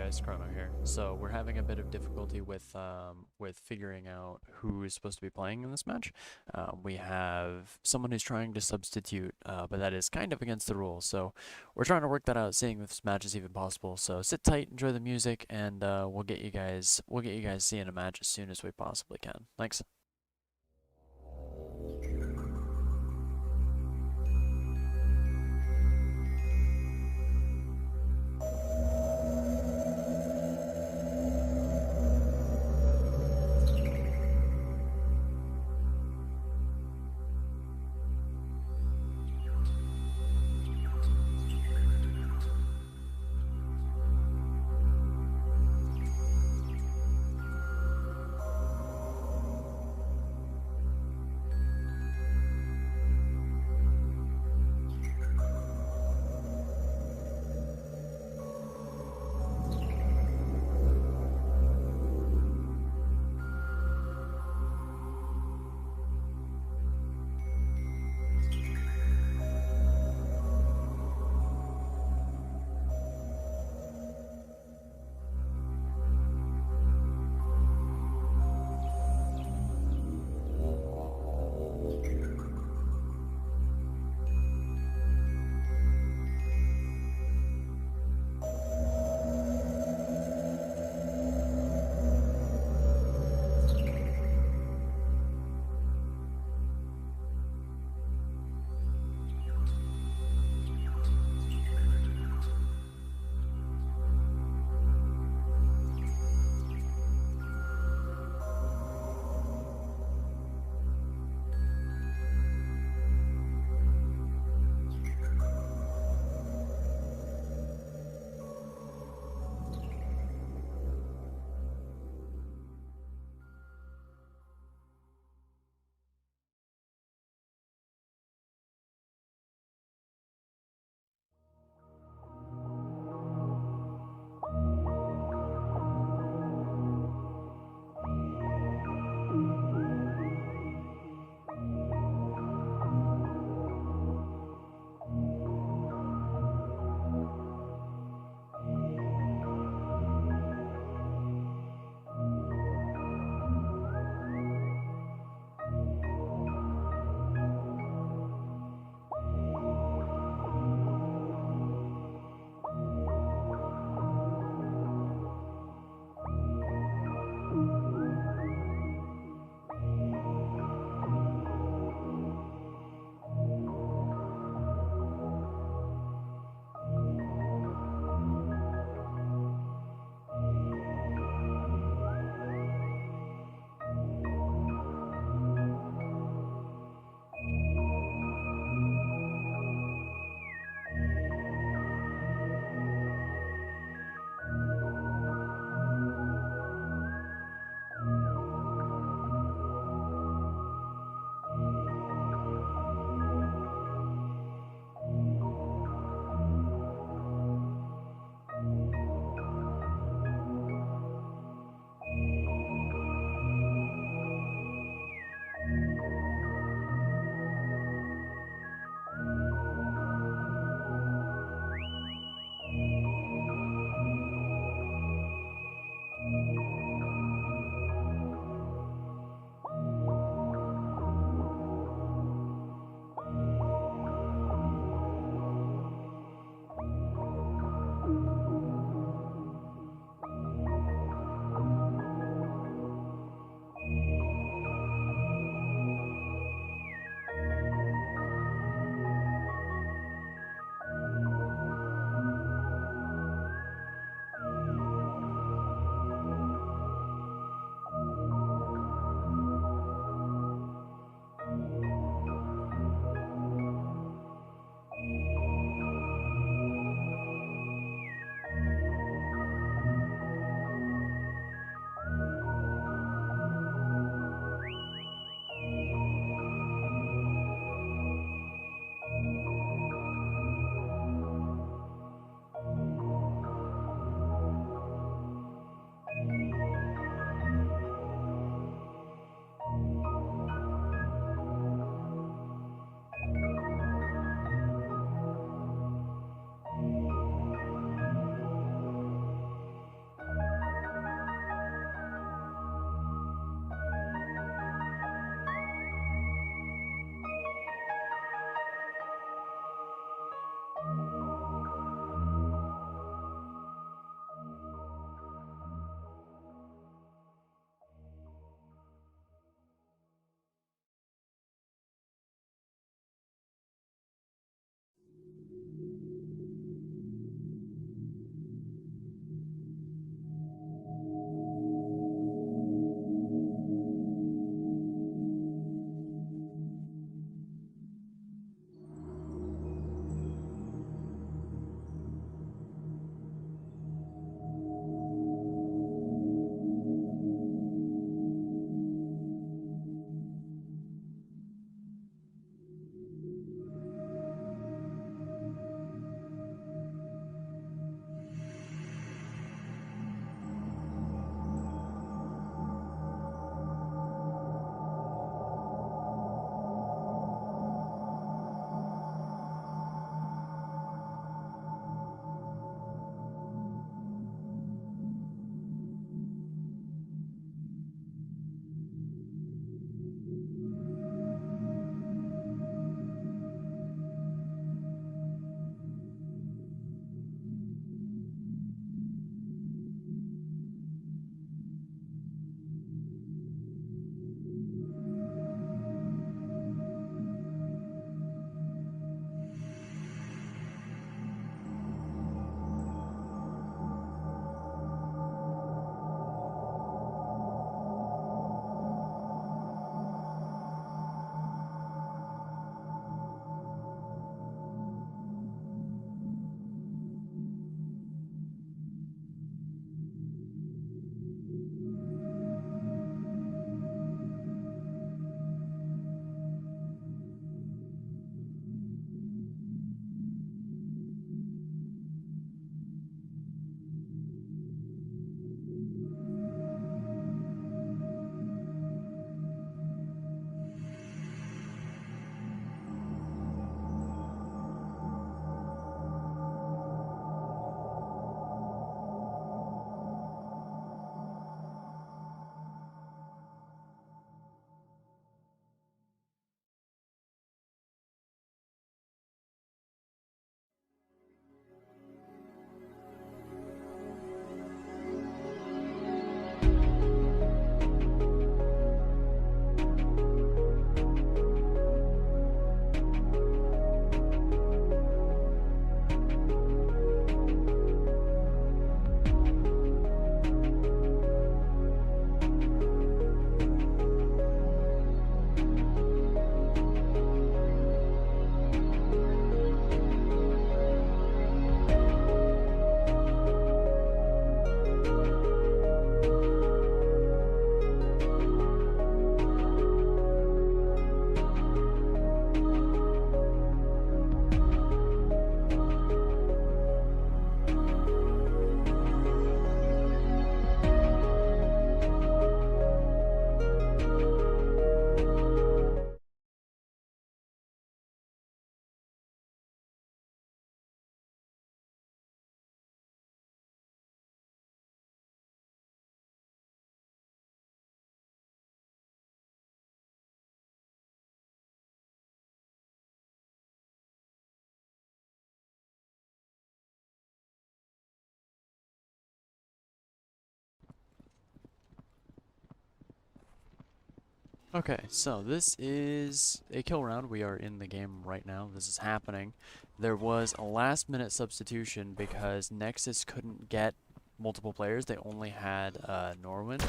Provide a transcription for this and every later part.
guys, Chrono here. So we're having a bit of difficulty with figuring out who is supposed to be playing in this match. We have someone who's trying to substitute, but that is kind of against the rules. So we're trying to work that out, seeing if this match is even possible. So sit tight, enjoy the music, and we'll get you guys seeing a match as soon as we possibly can. Thanks. Okay, so this is a kill round. We are in the game right now. This is happening. There was a last-minute substitution because Nexus couldn't get multiple players. They only had Norwin,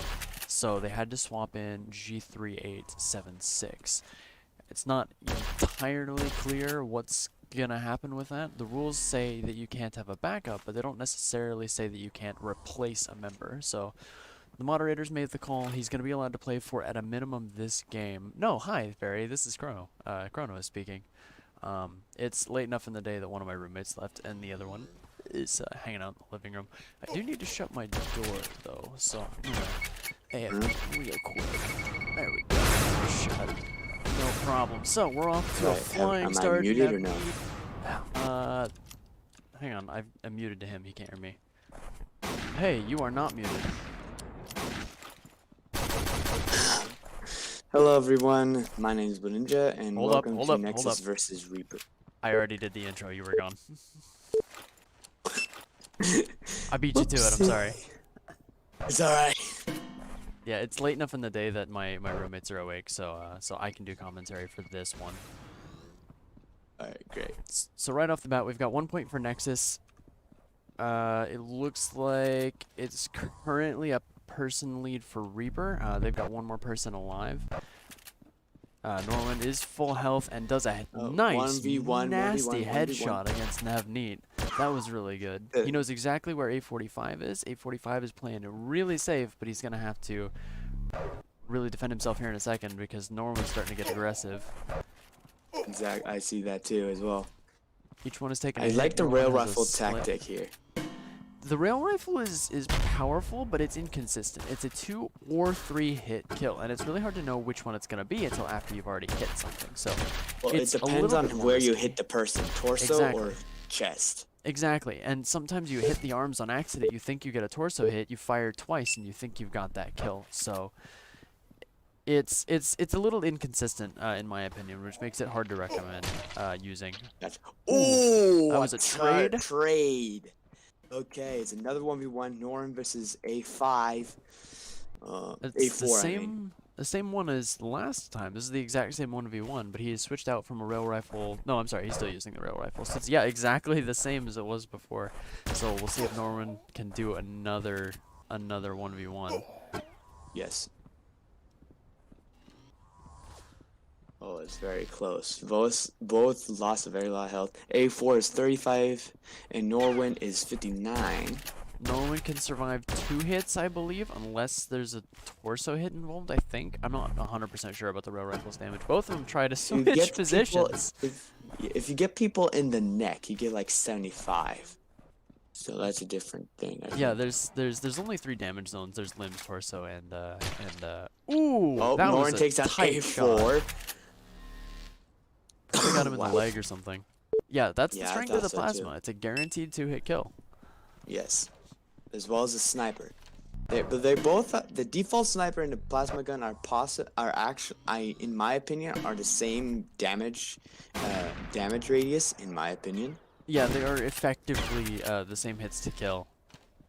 so they had to swap in G3876. It's not entirely clear what's gonna happen with that. The rules say that you can't have a backup, but they don't necessarily say that you can't replace a member. So the moderators made the call. He's going to be allowed to play for, at a minimum, this game. No, hi, Barry. This is Chrono. Chrono is speaking. It's late enough in the day that one of my roommates left, and the other one is hanging out in the living room. I do need to shut my door, though, so I'm going to AF real quick. There we go. Shut. No problem. So, we're off to a flying start. Am I muted or no? Hang on. I'm muted to him. He can't hear me. Hey, you are not muted. Hello everyone, my name is Ninja, and welcome to hold Nexus up. versus Reaper. I already did the intro, you were gone. I beat you to it, I'm sorry. It's alright. Yeah, it's late enough in the day that my roommates are awake, so I can do commentary for this one. All right, great. So right off the bat, we've got 1 point for Nexus. It looks like it's currently a person lead for Reaper. They've got one more person alive. Norwin is full health and does a nice, 1v1, nasty 1v1, headshot against Niqhtszn. That was really good. He knows exactly where A45 is. A45 is playing really safe, but he's going to have to really defend himself here in a second because Norwin's starting to get aggressive. Exactly, I see that too as well. Each one is taking a I hit. like the Norwin rail has a rifle slit. tactic here. The rail rifle is powerful, but it's inconsistent. It's a 2 or 3 hit kill, and it's really hard to know which one it's going to be until after you've already hit something. So Well, it's it a depends little on bit more where you risky. hit the person, torso Exactly. or chest. Exactly, and sometimes you hit the arms on accident. You think you get a torso hit, you fire twice, and you think you've got that kill. So it's a little inconsistent in my opinion, which makes it hard to recommend using. Ooh, that was a trade. Trade. Okay, it's another 1v1. Norwin versus A5. It's A4. I mean. the same one as last time. This is the exact same 1v1, but he has switched out from a rail rifle. No, I'm sorry, he's still using the rail rifle. So it's, yeah, exactly the same as it was before. So we'll see if Norwin can do another 1v1. Yes. Oh, it's very close. Both lost a very lot of health. A4 is 35, and Norwin is 59. Norwin can survive 2 hits, I believe, unless there's a torso hit involved, I think. I'm not 100% sure about the rail rifle's damage. Both of them try to switch positions. If you get people in the neck, you get like 75. So that's a different thing. Yeah, there's only 3 damage zones. There's limbs, torso, and ooh, oh, that Norwin was a takes out tight A4. shot. I got him in the leg or something. Yeah, that's the Yeah, I strength of the thought so, plasma. too. It's a guaranteed 2-hit kill. Yes, as well as a sniper. But they both the default sniper and the plasma gun are actually, in my opinion, are the same damage radius. In my opinion. Yeah, they are effectively the same hits to kill,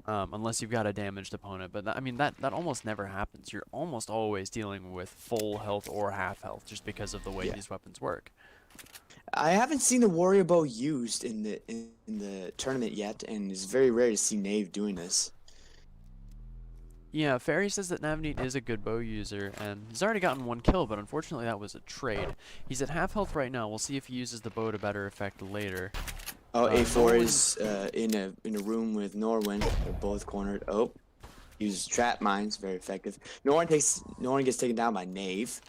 unless you've got a damaged opponent. But I mean, that almost never happens. You're almost always dealing with full health or half health, just because of the way these weapons work. I haven't seen the warrior bow used in the tournament yet, and it's very rare to see Knave doing this. Yeah, Fairy says that Niqhtszn is a good bow user, and he's already gotten 1 kill, but unfortunately that was a trade. He's at half health right now. We'll see if he uses the bow to better effect later. Oh, A4 is in a room with Norwin. They're both cornered. Oh, uses trap mines, very effective. Norwin gets taken down by Knave.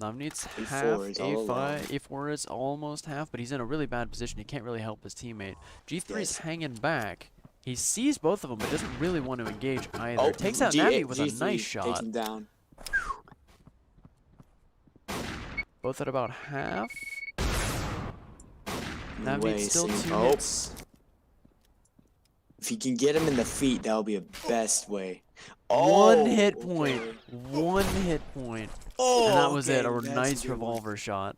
Niqhtszn's A4 half, is all alone. A4 is almost half, but he's in a really bad position. He can't really help his teammate. G3 is Yes. hanging back. He sees both of them, but doesn't really want to engage either. Oh, Takes out Navi with a nice shot. Takes him down. Both at about half. Navi Way, still same- 2 oh. hits. If you can get him in the feet, that'll be a best way. One Oh, hit point. okay. 1 hit point. Oh, And that was it. okay, A that's nice good one. revolver shot.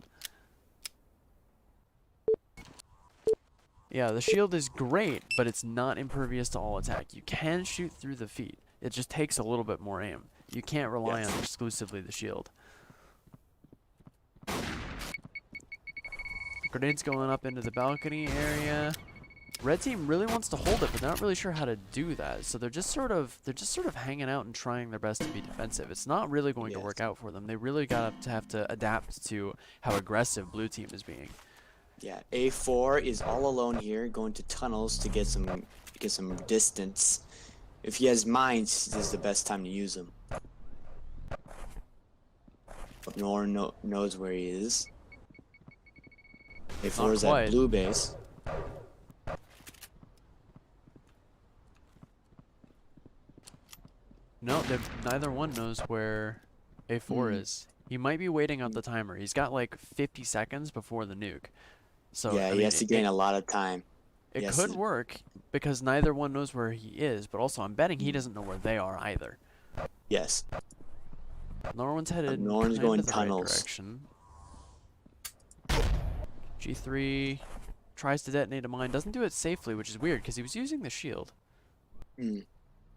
Yeah, the shield is great, but it's not impervious to all attack. You can shoot through the feet. It just takes a little bit more aim. You can't rely on exclusively the shield. Grenades going up into the balcony area. Red team really wants to hold it, but they're not really sure how to do that. So they're just sort of hanging out and trying their best to be defensive. It's not really going to work out for them. They really have to adapt to how aggressive blue team is being. Yeah, A4 is all alone here, going to tunnels to get some distance. If he has mines, this is the best time to use them. But Norwin knows where he is. A4 is at blue base. No, neither one knows where A4 is. He might be waiting out the timer. He's got like 50 seconds before the nuke. So Yeah, I he mean, has to gain a lot of time. It Yes, could work because neither one knows where he is, but also I'm betting he doesn't know where they are either. Yes. Norwin's headed Norwin's kinda going the tunnels. right direction. G3 tries to detonate a mine, doesn't do it safely, which is weird because he was using the shield. Mm.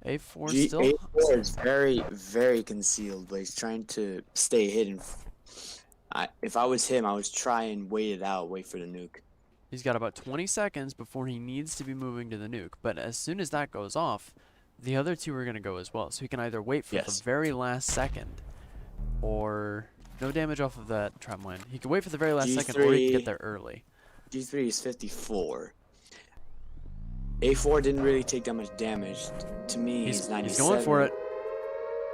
A4 still. A4 is very, very concealed, but he's trying to stay hidden. if I was him, I would try and wait it out, wait for the nuke. He's got about 20 seconds before he needs to be moving to the nuke. But as soon as that goes off, the other two are going to go as well. So he can either wait for the very last second, or no damage off of that trap mine. He can wait for the very last second, or he can get there early. G3 is 54. A4 didn't really take that much damage. To me, he's 97. He's going for it.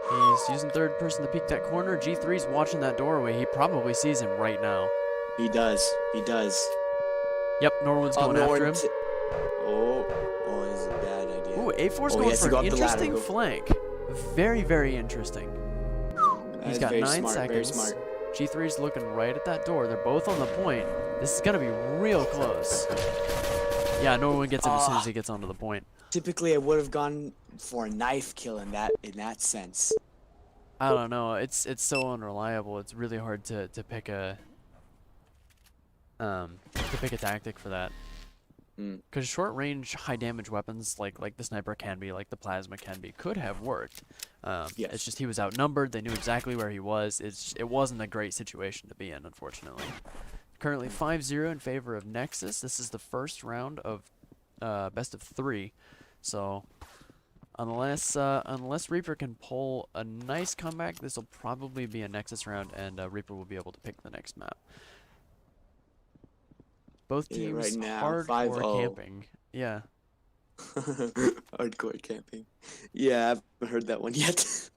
He's using third person to peek that corner. G3's watching that doorway. He probably sees him right now. He does. He does. Yep, Norwin's going after him. Oh, this is a bad idea. Ooh, A4's going for an interesting flank. Very, very interesting. He's got 9 seconds. Very smart. G3's looking right at that door. They're both on the point. This is going to be real close. Yeah, Norwin gets him as soon as he gets onto the point. Typically, I would have gone for a knife kill in that sense. I don't know. It's so unreliable. It's really hard to pick a tactic for that. Because short range, high damage weapons like the sniper can be, like the plasma can be, could have worked. Yes. It's just he was outnumbered. They knew exactly where he was. It wasn't a great situation to be in, unfortunately. Currently 5-0 in favor of Nexus. This is the first round of best of 3. So unless Reaper can pull a nice comeback, this will probably be a Nexus round, and Reaper will be able to pick the next map. Both teams right now, hardcore 5-0. camping. Yeah. Hardcore camping. Yeah, I haven't heard that one yet.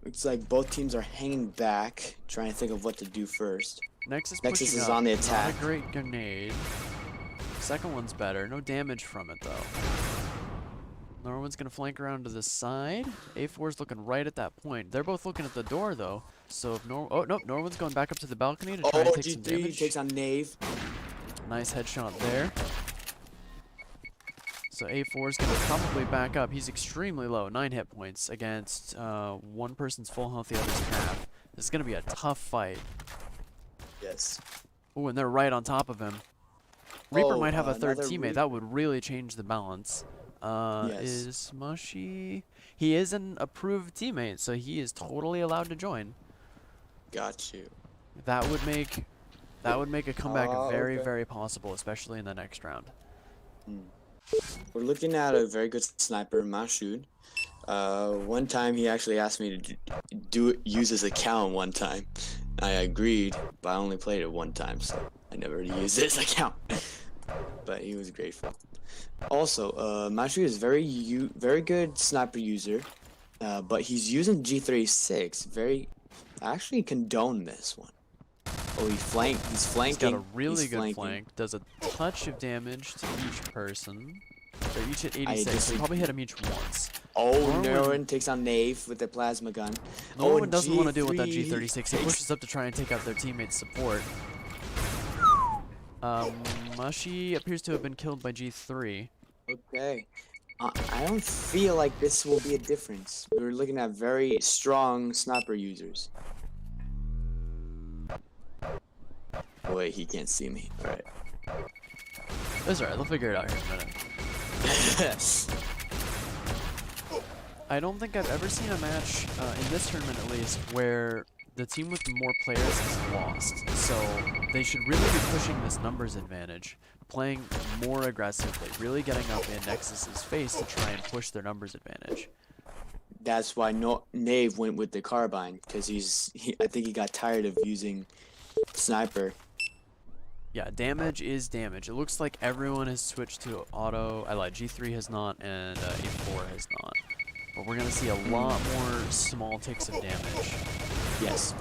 It's like both teams are hanging back, trying to think of what to do first. Nexus is on the attack. Not a great grenade. Second one's better. No damage from it, though. Norwin's going to flank around to the side. A4's looking right at that point. They're both looking at the door, though. So if oh, nope, Norwin's going back up to the balcony to try and take some damage. Takes on Knave. Nice headshot there. So A4's going to probably back up. He's extremely low, 9 hit points against one person's full health, the other's half. This is going to be a tough fight. Yes. Ooh, and they're right on top of him. Reaper might have a third teammate. Reaper. That would really change the balance. Yes. Is Mushy? He is an approved teammate, so he is totally allowed to join. Got you. That would make a comeback very, okay. very possible, especially in the next round. We're looking at a very good sniper, Mahshiuhd. One time he actually asked me to use his account one time. I agreed, but I only played it one time, so I never used his account. But he was grateful. Also, Mahshiuhd is very good sniper user, but he's using G36. I actually condone this one. Oh, he's flanking. He's got a really good flank. Does a touch of damage to each person. They're each at 86. They probably hit him each once. Oh, Norwin takes on Knave with the plasma gun. Norwin doesn't want to deal with that G36. He pushes up to try and take out their teammate's support. Mushy appears to have been killed by G3. Okay. I don't feel like this will be a difference. We're looking at very strong sniper users. Oh, wait, he can't see me. Alright. That's alright, they'll figure it out here in a minute. I don't think I've ever seen a match, in this tournament at least, where the team with more players is lost. So they should really be pushing this numbers advantage, playing more aggressively, really getting up in Nexus's face to try and push their numbers advantage. That's why Knave went with the carbine, because I think he got tired of using sniper. Yeah, damage is damage. It looks like everyone has switched to auto. I lied, G3 has not, and A4 has not. But we're going to see a lot more small ticks of damage. Yes.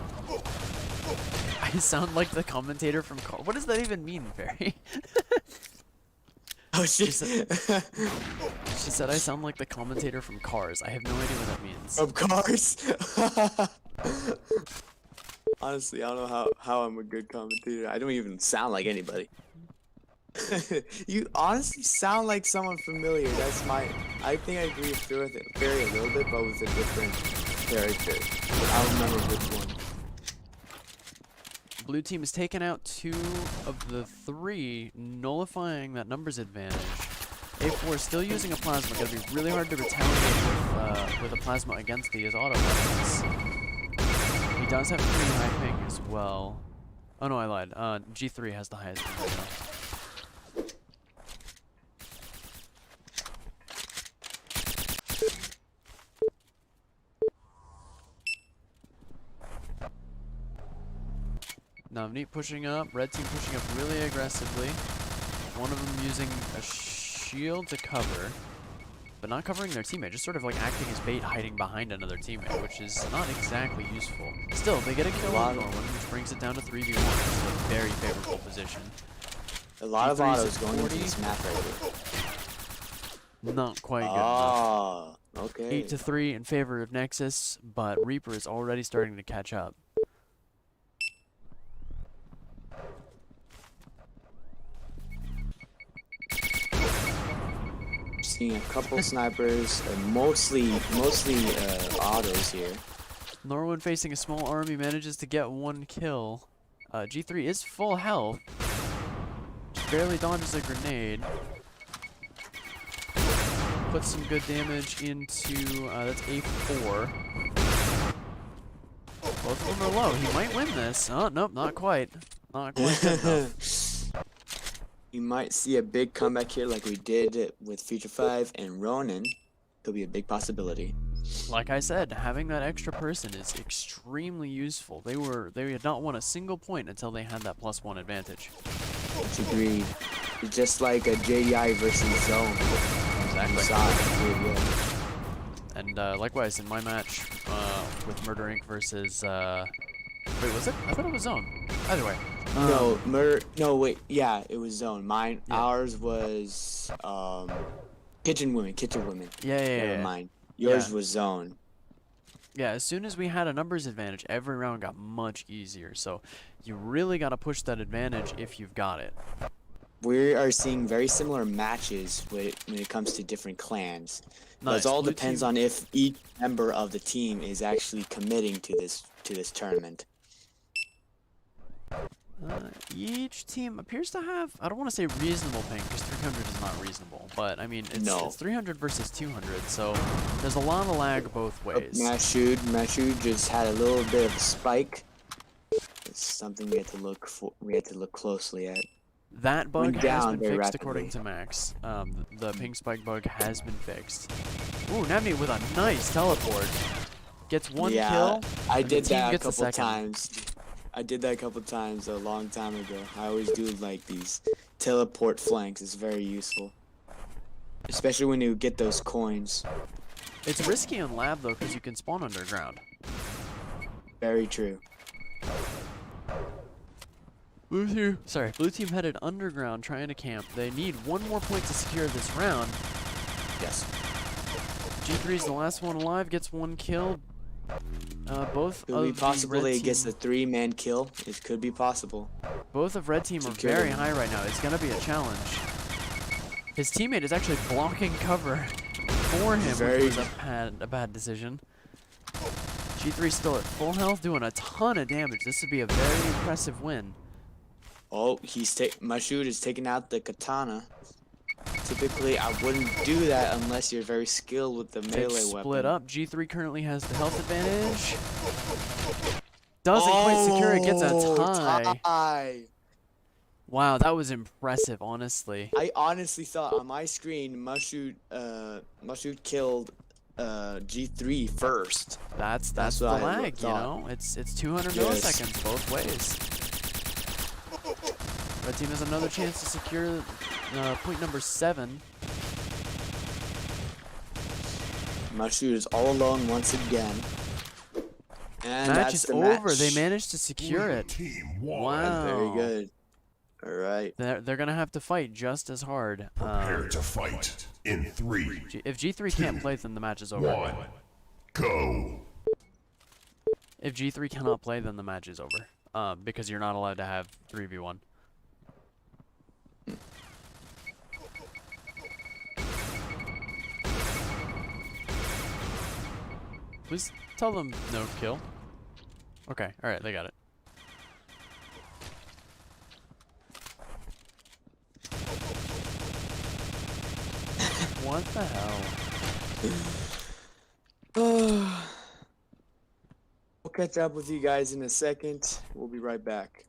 I sound like the commentator from Call. What does that even mean, Barry? Oh, shit. She said I sound like the commentator from Cars. I have no idea what that means. From Cars? Honestly, I don't know how I'm a good commentator. I don't even sound like anybody. You honestly sound like someone familiar. I think I agree with Barry a little bit, but with a different character. I don't remember which one. Blue team has taken out 2 of the 3, nullifying that numbers advantage. A4 is still using a plasma. Gonna be really hard to retaliate with a plasma against these auto weapons. He does have pretty high ping as well. Oh no, I lied. G3 has the highest ping right now. Navneet pushing up, red team pushing up really aggressively. One of them using a shield to cover, but not covering their teammate, just sort of like acting as bait, hiding behind another teammate, which is not exactly useful. Still, they get a kill on Norwin, which brings it down to 3v1, which is a very favorable position. A lot of autos going into this map right here. Not quite good enough. Okay. 8-3 in favor of Nexus, but Reaper is already starting to catch up. Seeing a couple snipers, mostly autos here. Norwin facing a small army manages to get one kill. G3 is full health. Just barely dodges a grenade. Puts some good damage into, that's A4. Both of them are low. He might win this. Oh, nope, not quite. Not quite good enough. You might see a big comeback here like we did with Future 5 and Ronin. Could be a big possibility. Like I said, having that extra person is extremely useful. They had not won a single point until they had that +1 advantage. Much agreed. It's just like a JDI versus Zone. Exactly. And likewise in my match with Murder Inc. versus wait, was it? I thought it was Zone. Either way. No, wait. Yeah, it was Zone. Ours was Kitchen Women. Yeah. Never mind. Yours was Zone. Yeah, as soon as we had a numbers advantage, every round got much easier. So you really got to push that advantage if you've got it. We are seeing very similar matches when it comes to different clans. Nice. It all depends on if each member of the team is actually committing to this tournament. Each team appears to have, I don't want to say reasonable ping, because 300 is not reasonable, but I mean, it's 300 versus 200, so there's a lot of lag both ways. Mahshiuhd just had a little bit of a spike. It's something we have to look closely at. That bug has been fixed rapidly. according to Max. The ping spike bug has been fixed. Ooh, Navneet with a nice teleport. Gets one kill. I did that a couple times. I did that a couple times a long time ago. I always do like these teleport flanks. It's very useful. Especially when you get those coins. It's risky on lab though, because you can spawn underground. Very true. Blue team headed underground trying to camp. They need one more point to secure this round. Yes. G3 is the last one alive, gets one kill. Both could of be possible the he red gets team, the 3-man kill. It could be possible. both of red team are very high right now. It's gonna be a challenge. His teammate is actually blocking cover for him, which was a bad decision. G3 still at full health, doing a ton of damage. This would be a very impressive win. Oh, Mahshiuhd is taking out the katana. Typically, I wouldn't do that unless you're very skilled with the melee weapon. Split up. G3 currently has the health advantage. Doesn't quite secure it. Gets a tie. Wow, that was impressive, honestly. I honestly thought on my screen, Mahshiuhd killed G3 first. That's the lag, you know? It's 200 milliseconds both ways. Red team has another chance to secure point number 7. Mahshiuhd is all alone once again. And match is over. They managed to secure it. Wow. Very good. All right. They're gonna have to fight just as hard. Prepare to fight in 3. If G3 can't play, then the match is over. 1. Go. If G3 cannot play, then the match is over. Because you're not allowed to have 3v1. Please tell them no kill. Okay, alright, they got it. What the hell? We'll catch up with you guys in a second. We'll be right back.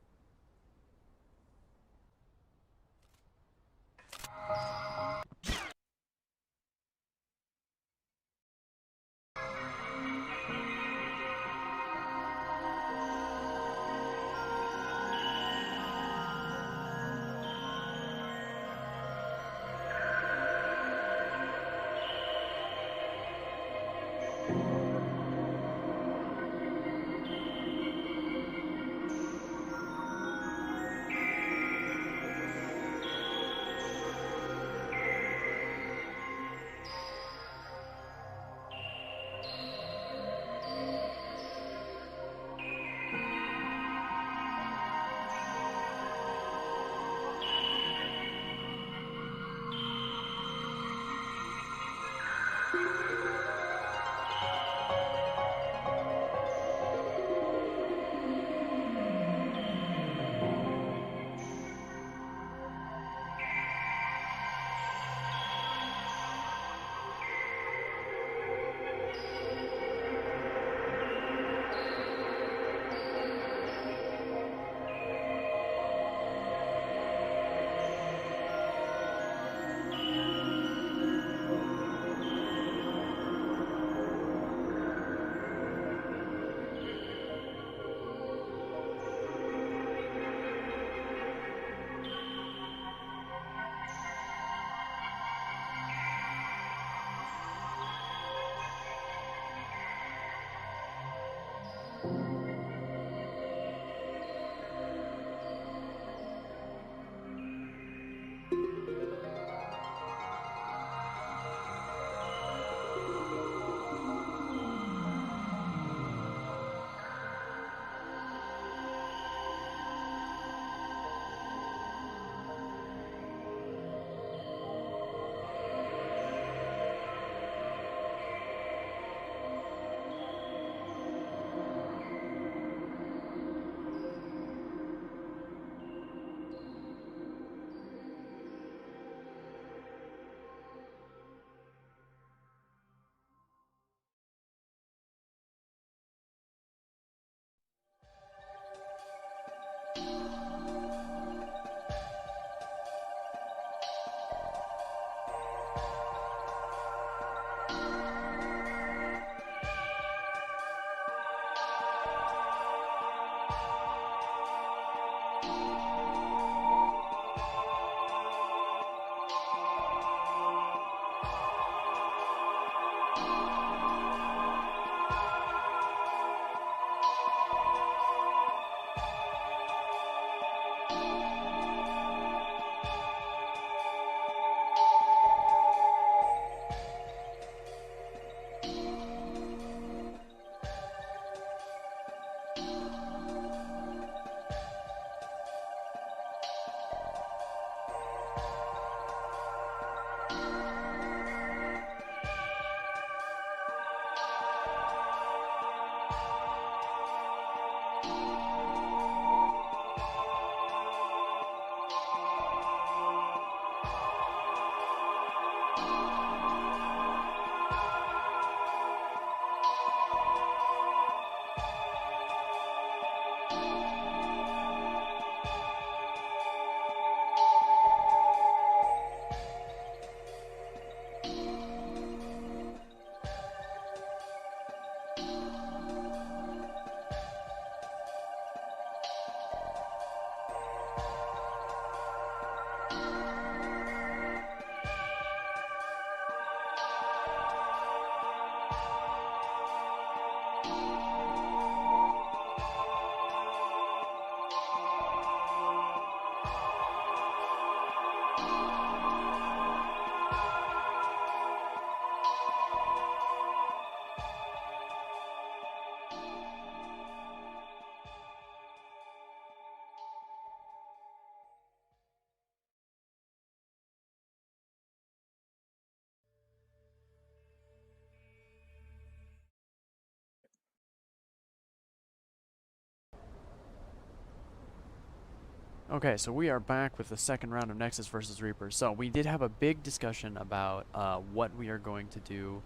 Okay, so we are back with the second round of Nexus versus Reaper. So we did have a big discussion about what we are going to do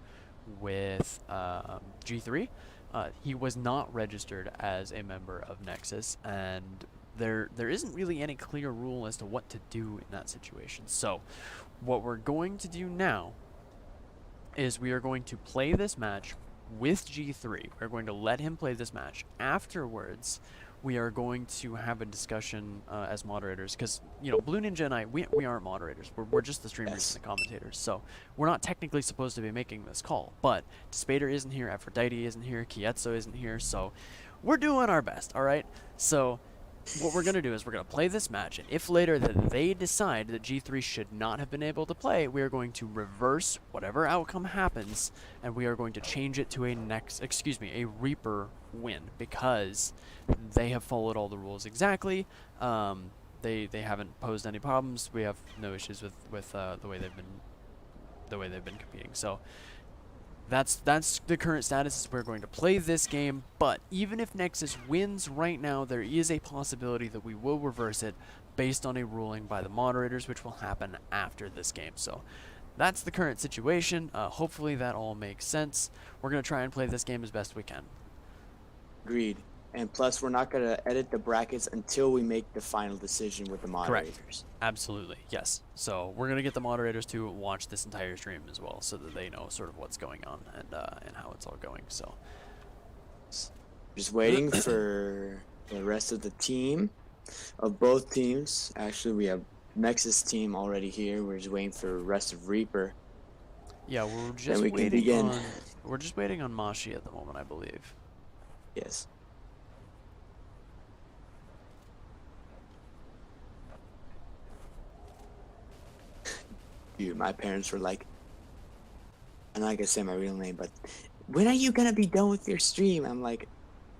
with G3. He was not registered as a member of Nexus, and there isn't really any clear rule as to what to do in that situation. So what we're going to do now is we are going to play this match with G3. We're going to let him play this match. Afterwards, we are going to have a discussion as moderators, because, you know, Blue Ninja and I, we aren't moderators. We're just the streamers Yes. and the commentators. So we're not technically supposed to be making this call. But Spader isn't here, Aphrodite isn't here, Kietzo isn't here, so we're doing our best, all right? So what we're going to do is we're going to play this match, and if later that they decide that G3 should not have been able to play, we are going to reverse whatever outcome happens, and we are going to change it to a Reaper win, because they have followed all the rules exactly. They haven't posed any problems. We have no issues with the way they've been competing. So that's the current status. Is we're going to play this game, but even if Nexus wins right now, there is a possibility that we will reverse it based on a ruling by the moderators, which will happen after this game. So that's the current situation. Hopefully that all makes sense. We're going to try and play this game as best we can. Agreed. And plus, we're not gonna edit the brackets until we make the final decision with the moderators. Absolutely, yes. So we're going to get the moderators to watch this entire stream as well, so that they know sort of what's going on and how it's all going. So Just waiting for the rest of the team, of both teams. Actually, we have Nexus team already here. We're just waiting for the rest of Reaper. yeah, Then we can begin. We're just waiting on Mahshiuhd at the moment, I believe. Yes. Dude, my parents were like, I'm not gonna say my real name, but when are you gonna be done with your stream? I'm like,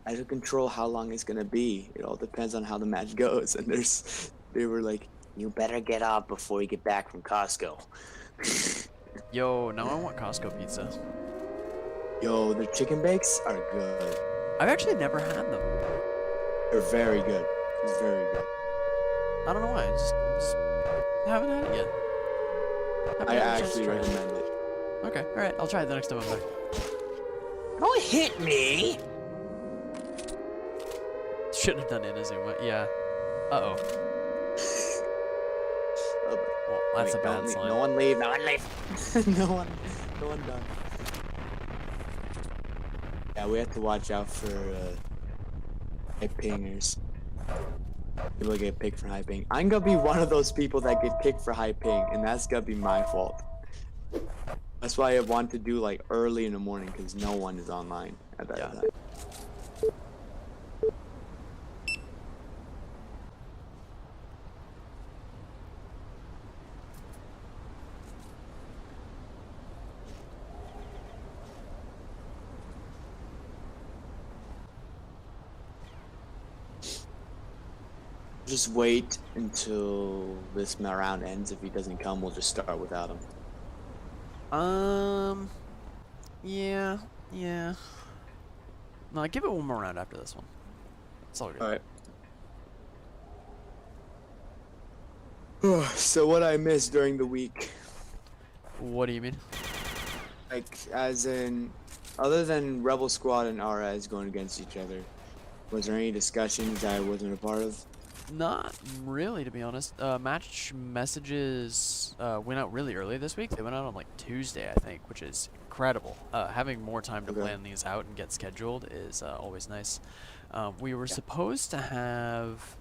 I don't control how long it's gonna be. It all depends on how the match goes. And they were like, you better get up before you get back from Costco. Yo, now I want Costco pizza. Yo, their chicken bakes are good. I've actually never had them. They're very good. It's very good. I don't know why. I just haven't had it yet. Haven't I had a chance to actually try it. recommend it. Okay, alright, I'll try it the next time I'm back. Don't hit me! Shouldn't have done Inazuma, yeah. Uh-oh. Oh, Well, that's wait, a bad sign. no one leave. No one leave. no one done. Yeah, we have to watch out for high pingers. People get picked for high ping. I'm gonna be one of those people that get kicked for high ping, and that's gonna be my fault. That's why I want to do like early in the morning, because no one is online at that time. Just wait until this round ends. If he doesn't come, we'll just start without him. Yeah. No, give it one more round after this one. It's all good. Alright. So what I missed during the week, What do you mean? like as in, other than Rebel Squad and RS going against each other, was there any discussions that I wasn't a part of? Not really, to be honest. Match messages went out really early this week. They went out on like Tuesday, I think, which is incredible. Having more time to plan these out and get scheduled is always nice. We were supposed to have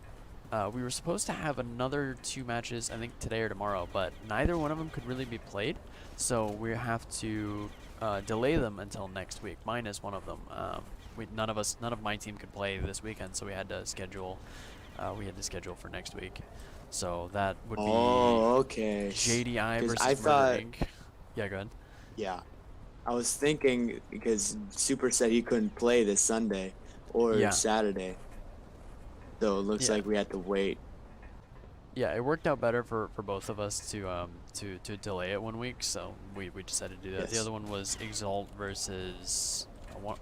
another 2 matches, I think today or tomorrow, but neither one of them could really be played, so we have to delay them until next week. Mine is one of them. None of my team could play this weekend, so we had to schedule. For next week, so that would be okay. JDI 'Cause versus I Murder thought- Inc. Yeah, go ahead. Yeah, I was thinking because Super said he couldn't play this Sunday or Yeah. Saturday, so it looks Yeah. like we had to wait. Yeah, it worked out better for both of us to delay it 1 week, so we decided to do that. The Yes. other one was Exalt versus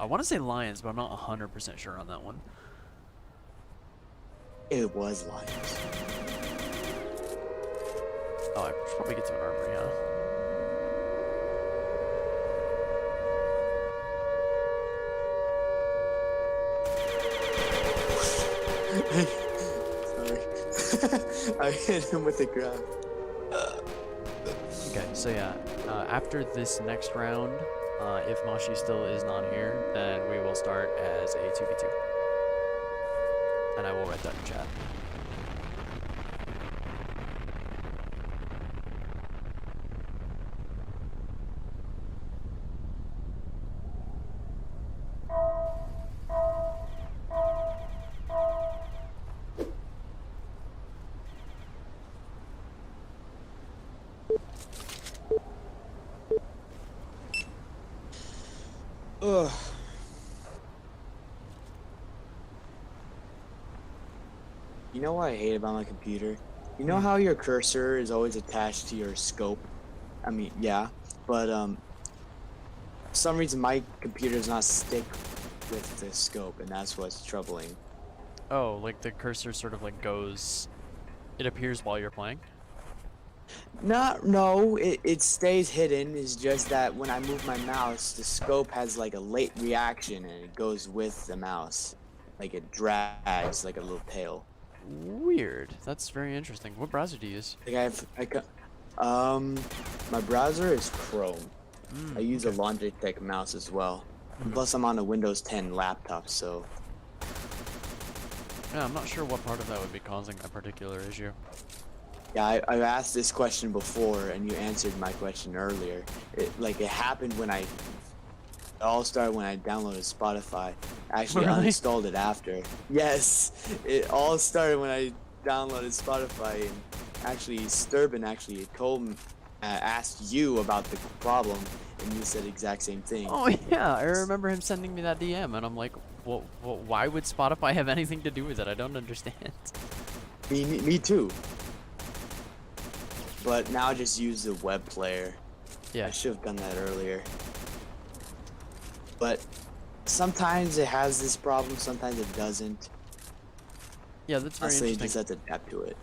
I want to say Lions, but I'm not 100% sure on that one. It was Lions. Oh, I should probably get to an armory, huh? Sorry. I hit him with the ground. Okay, so yeah, after this next round, if Mahshiuhd still is not here, then we will start as a 2v2. And I will write that in chat. Ugh. You know what I hate about my computer? You know how your cursor is always attached to your scope? I mean, yeah, but for some reason my computer does not stick with the scope, and that's what's troubling. Oh, like the cursor sort of like goes, it appears while you're playing? No, it stays hidden. It's just that when I move my mouse, the scope has like a late reaction and it goes with the mouse. Like it drags like a little tail. Weird. That's very interesting. What browser do you use? Like my browser is Chrome. I use a Logitech mouse as well. Plus I'm on a Windows 10 laptop, so. Yeah, I'm not sure what part of that would be causing that particular issue. Yeah, I've asked this question before, and you answered my question earlier. It happened when it all started when I downloaded Spotify. Actually, I Really? uninstalled it after. Yes, it all started when I downloaded Spotify, and actually, Sturban actually asked you about the problem, and you said the exact same thing. Oh yeah, I remember him sending me that DM, and I'm like, well, why would Spotify have anything to do with it? I don't understand. Me too. But now I just use the web player. Yeah. I should have done that earlier. But sometimes it has this problem, sometimes it doesn't. Yeah, that's very Honestly, you interesting. just have to adapt to it.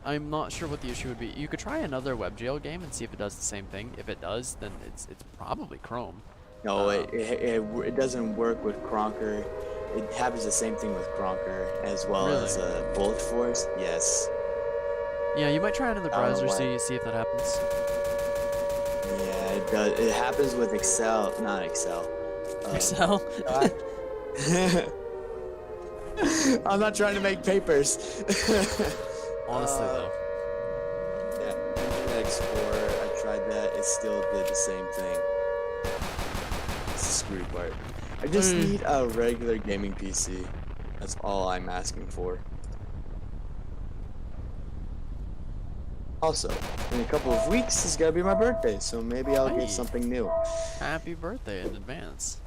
I'm not sure what the issue would be. You could try another WebGL game and see if it does the same thing. If it does, then it's probably Chrome. No, it doesn't work with Kronker. It happens the same thing with Kronker as well Really? as Bullet Force. Yes. Yeah, you might try another I don't know browser, why. see if that happens. Yeah, it does. It happens with Excel, not Excel. Excel. I'm not trying to make papers. Honestly, though. Yeah, Internet Explorer, I tried that. It still did the same thing. It's the screwy part. I just need a regular gaming PC. That's all I'm asking for. Also, in a couple of weeks is gonna be my birthday, so maybe I'll Hey. get something new. Happy birthday in advance.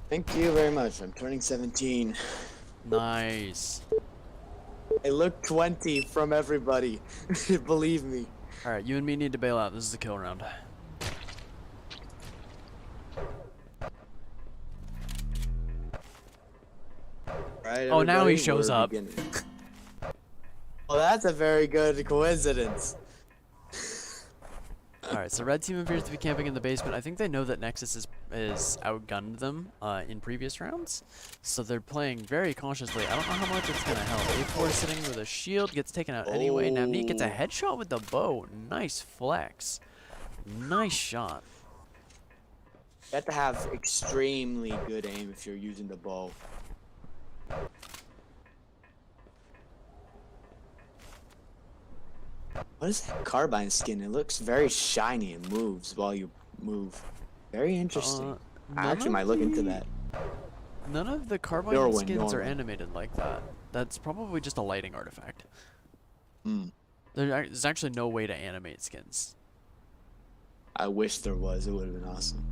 Thank you very much. I'm turning 17. Nice. I look 20 from everybody. Believe me. Alright, you and me need to bail out. This is a kill round. Right, Oh, now he everybody? shows We're up. beginning. Well, that's a very good coincidence. Alright, so red team appears to be camping in the basement. I think they know that Nexus is outgunned them in previous rounds. So they're playing very cautiously. I don't know how much it's going to help. A4 is sitting with a shield, gets taken out anyway. Navneet gets a headshot with the bow. Nice flex. Nice shot. You have to have extremely good aim if you're using the bow. What is that carbine skin? It looks very shiny and moves while you move. Very interesting. I actually might look into that. None of the carbine Norwin, skins are Norwin. animated like that. That's probably just a lighting artifact. Hmm. There's actually no way to animate skins. I wish there was. It would have been awesome.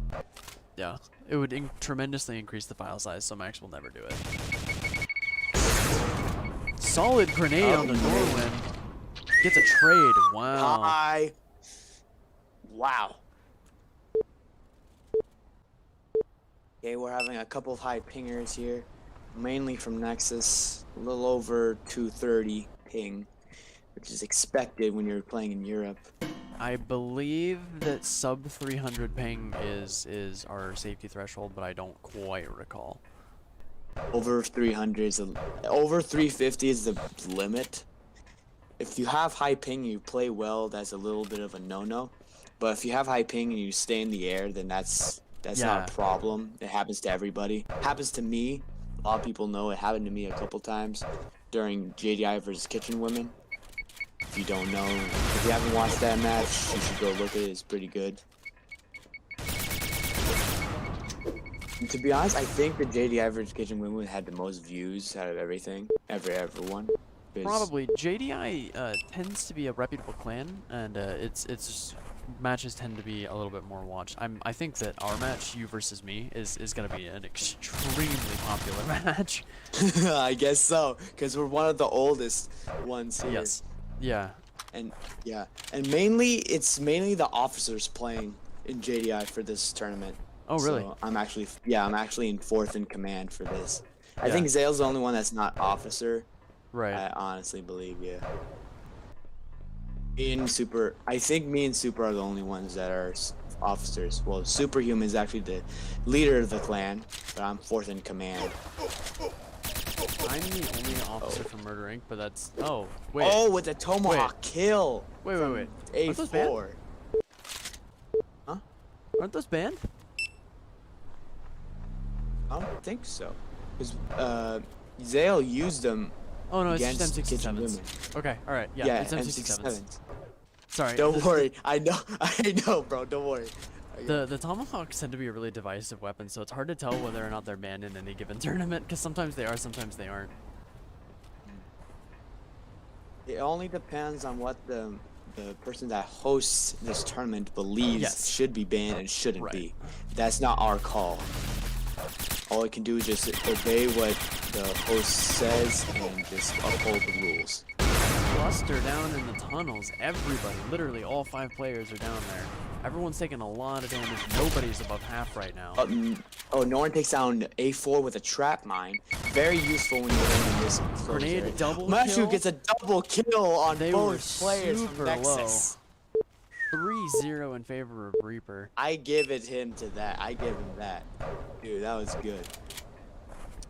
Yeah, it would tremendously increase the file size, so Max will never do it. Solid grenade on the Norwin. Gets a trade. Wow. Hi. Wow. Okay, we're having a couple of high pingers here. mainly from Nexus, a little over 230 ping, which is expected when you're playing in Europe. I believe that sub 300 ping is our safety threshold, but I don't quite recall. Over 300 is over 350 is the limit. If you have high ping and you play well, that's a little bit of a no-no. But if you have high ping and you stay in the air, then that's not Yeah. a problem. It happens to everybody. Happens to me. A lot of people know it happened to me a couple times during JDI versus Kitchen Women. If you don't know, if you haven't watched that match, you should go look at it. It's pretty good. And to be honest, I think the JDI versus Kitchen Women had the most views out of everything, everyone. 'Cause Probably JDI tends to be a reputable clan, and it's just matches tend to be a little bit more watched. I think that our match, you versus me, is gonna be an extremely popular match. I guess so, because we're one of the oldest ones here. Yes. Yeah. And yeah, and mainly it's mainly the officers playing in JDI for this tournament. Oh really? So I'm actually in fourth in command for this. I Yeah. think Zale's the only one that's not officer. Right. I honestly believe, yeah. I think me and Super are the only ones that are officers. Well, Superhuman is actually the leader of the clan, but I'm fourth in command. I'm the only officer from Murder Inc., but that's wait. Oh, with a tomahawk kill. Wait. from Aren't those banned? A4. Huh? Aren't those banned? I don't think so. Because Zale used them Oh no, it's against just Kitchen M67s. Women. Okay, alright, yeah, Yeah, it's M67s. M67s. Sorry. Don't worry. I know, bro. Don't worry. The tomahawks tend to be a really divisive weapon, so it's hard to tell whether or not they're banned in any given tournament, because sometimes they are, sometimes they aren't. It only depends on what the person that hosts this tournament believes Yes. should be banned and shouldn't Right. be. That's not our call. All we can do is just obey what the host says and just uphold the rules. Cluster down in the tunnels. Everybody, literally all 5 players are down there. Everyone's taking a lot of damage. Nobody's above half right now. Norwin takes down A4 with a trap mine. Very useful when you're in this Grenade area. double Mahshiuhd kill? gets a double kill on They were both players super from Nexus. 3-0 in favor of Reaper. I give it him to that. I give him that. Dude, that was good.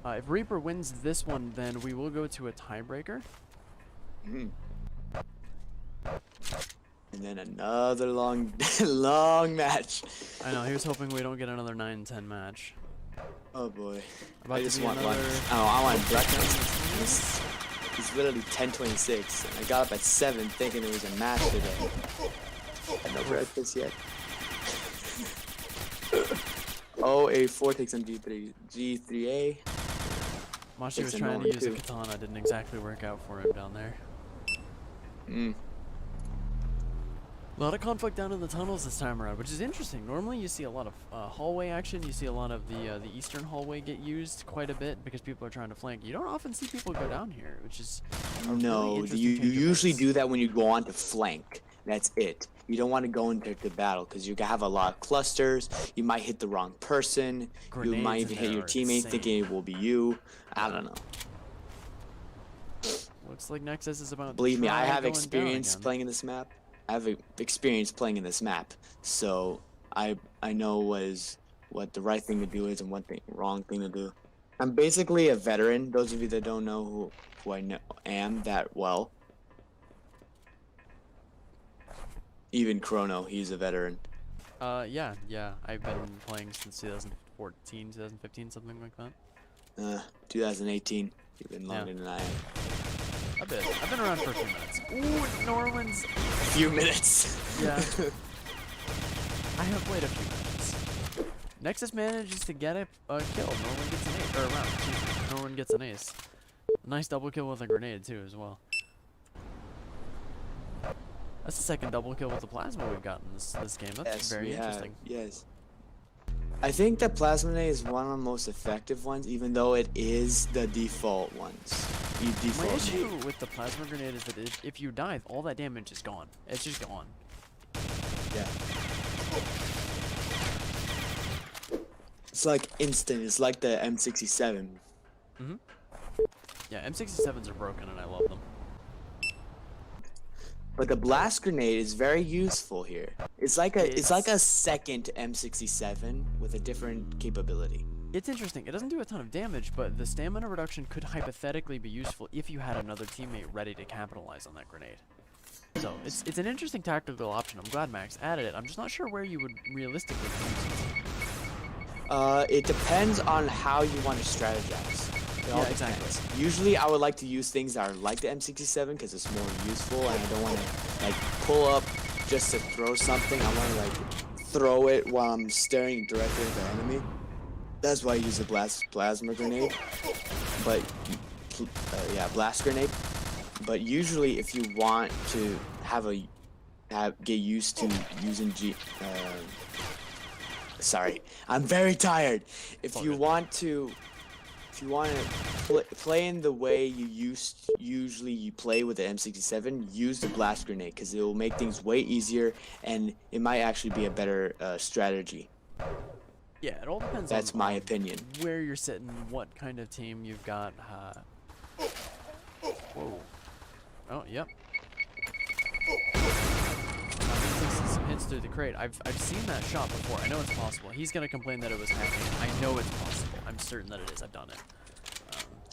If Reaper wins this one, then we will go to a tiebreaker. Mhm. And then another long, long match. I know, here's hoping we don't get another 9-10 match. Oh boy. About I to just be want another... one. Oh, I want breakfast. It's literally 10:26. I got up at 7 thinking there was a match today. Had no breakfast yet. Oh, A4 takes on G3A. Mahshiuhd Takes was a trying to Norwin use a too. katana, didn't exactly work out for him down there. Mm. A lot of conflict down in the tunnels this time around, which is interesting. Normally you see a lot of hallway action, you see a lot of the eastern hallway get used quite a bit because people are trying to flank. You don't often see people go down here, which is a really No, interesting you change of usually pace. do that when you go on to flank. That's it. You don't want to go into the battle because you have a lot of clusters. You might hit the wrong person. You might Grenades even in hit there your are teammate insane. thinking it will be you. I don't know. Looks like Nexus is about to Believe me, I try have going down experience again. playing in this map. I have experience playing in this map, so I know what the right thing to do is and what the wrong thing to do. I'm basically a veteran. Those of you that don't know who I am that well. Even Chrono, he's a veteran. Yeah. I've been playing since 2014, 2015, something like that. 2018. You've been Yeah. longer than I am. A bit. I've been around for a few minutes. Ooh, Norwin's. A few minutes. Yeah. I have played a few minutes. Nexus manages to get a kill. Norwin gets an ace. Or a round. Excuse me. Norwin gets an ace. Nice double kill with a grenade too, as well. That's the second double kill with the plasma we've gotten this game. That's Yes, very we have. interesting. Yes. I think the plasma grenade is one of the most effective ones, even though it is the default ones. The My default issue name. with the plasma grenade is that if you dive, all that damage is gone. It's just gone. Yeah. It's like instant. It's like the M67. Yeah, M67s are broken and I love them. But the blast grenade is very useful here. It's like a second M67 with a different capability. It's interesting. It doesn't do a ton of damage, but the stamina reduction could hypothetically be useful if you had another teammate ready to capitalize on that grenade. So it's an interesting tactical option. I'm glad Max added it. I'm just not sure where you would realistically use it. It depends on how you want to strategize. It all Yeah, depends. Usually, I would like to use things that are like the M67 because it's more useful, and I don't want to like pull up just to throw something. I want to like throw it while I'm staring directly at the enemy. That's why I use a plasma grenade. But yeah, blast grenade. But usually, if you want to get used to using sorry, I'm very tired. If you want to play in the way you usually play with the M67, use the blast grenade because it will make things way easier and it might actually be a better strategy. Yeah, it all depends That's on my opinion. where you're sitting, what kind of team you've got. Whoa. Oh, yep. Takes some hits through the crate. I've seen that shot before. I know it's possible. He's gonna complain that it was hacking. I know it's possible. I'm certain that it is. I've done it.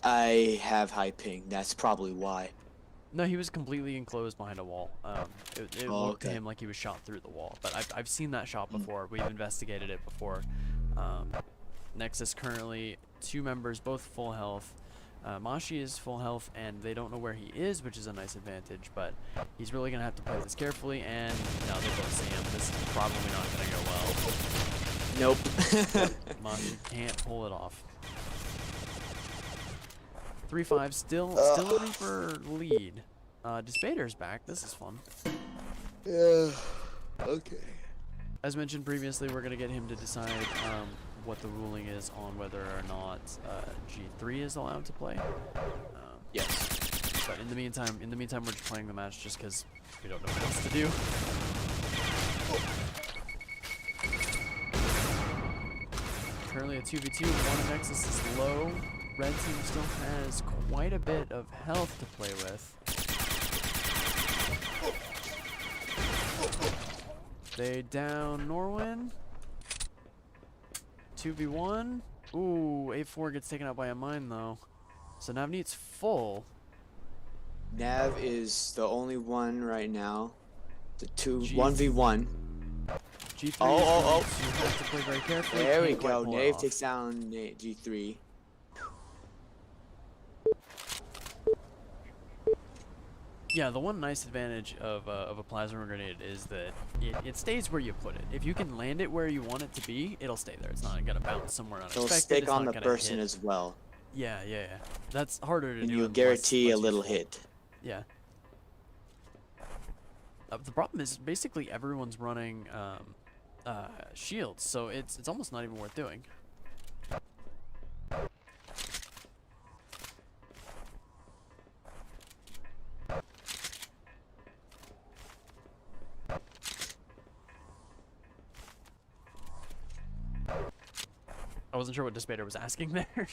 I have high ping. That's probably why. No, he was completely enclosed behind a wall. It looked to him like he was shot through the wall. But I've seen that shot before. We've investigated it before. Nexus currently 2 members, both full health. Mahshiuhd is full health, and they don't know where he is, which is a nice advantage. But he's really gonna have to play this carefully. And no, they both see him. This is probably not gonna go well. Nope. Mahshiuhd can't pull it off. 3-5, still a Reaper lead. Despader's back. This is fun. Yeah. Okay. As mentioned previously, we're gonna get him to decide what the ruling is on whether or not G3 is allowed to play. Yes. But in the meantime, we're just playing the match just because we don't know what else to do. Currently a 2v2. One of Nexus is low. Red team still has quite a bit of health to play with. They down Norwin. 2v1. Ooh, A4 gets taken out by a mine though. So Navneet's full. Nav is the only one right now. The 1v1. G3 Oh. You have to play very carefully. There we Can't quite go. pull it Nave off. takes down G3. Yeah, the one nice advantage of a plasma grenade is that it stays where you put it. If you can land it where you want it to be, it'll stay there. It's not gonna bounce somewhere unexpected. It'll stick It's on not the gonna person hit. as well. Yeah. That's harder to And do. you unless guarantee a you little fall. hit. Yeah. The problem is basically everyone's running shields, so it's almost not even worth doing. I wasn't sure what Despader was asking there.